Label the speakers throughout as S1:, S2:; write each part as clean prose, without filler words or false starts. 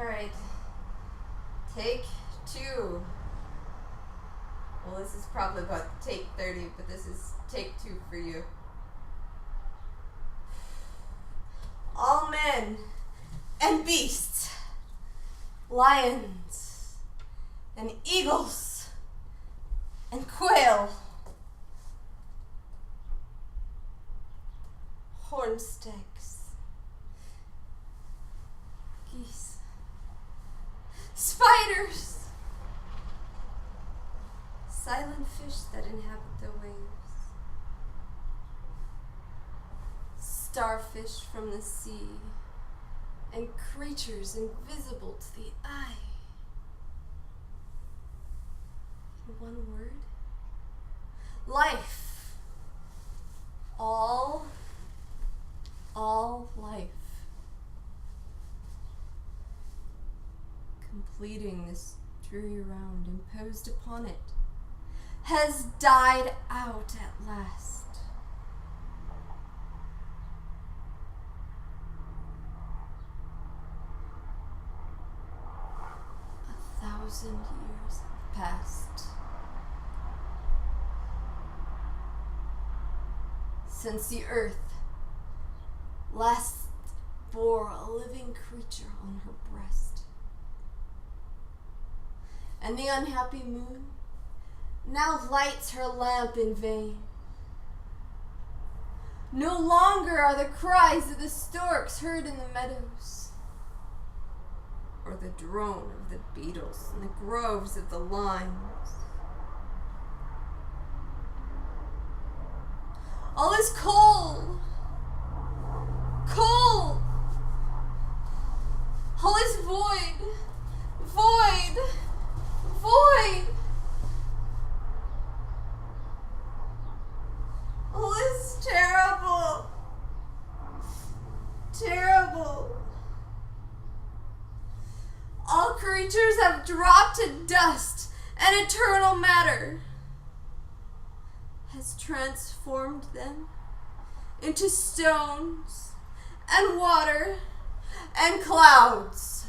S1: Alright. Take 2. Well, this is probably about take 30, but this is take 2 for you. All men and beasts, lions and eagles and quail, horned stags, geese, spiders, silent fish that inhabit the waves, starfish from the sea, and creatures invisible to the eye. In one word, life. All life. Completing this dreary round imposed upon it, has died out at last. A 1,000 years have passed since the earth last bore a living creature on her breast, and the unhappy moon now lights her lamp in vain. No longer are the cries of the storks heard in the meadows, or the drone of the beetles in the groves of the limes. All is cold. Cold. All is void. Void. Void. All is terrible. Terrible. All creatures have dropped to dust, and eternal matter has transformed them into stones and water and clouds.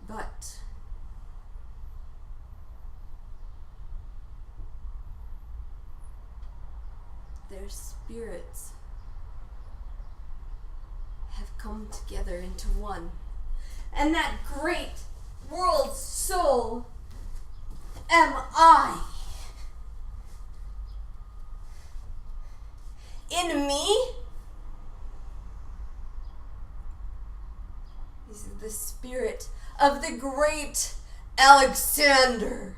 S1: But their spirits have come together into one, and that great world soul am I. In me is the spirit of the great Alexander.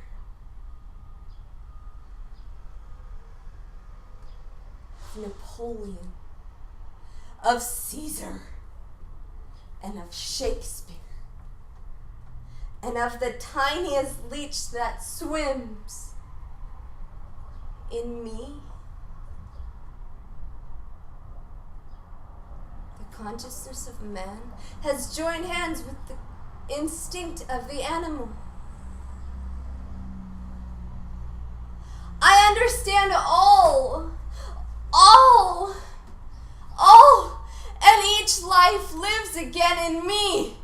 S1: Of Napoleon, of Caesar, and of Shakespeare, and of the tiniest leech that swims in me. The consciousness of man has joined hands with the instinct of the animal. I understand all, and each life lives again in me.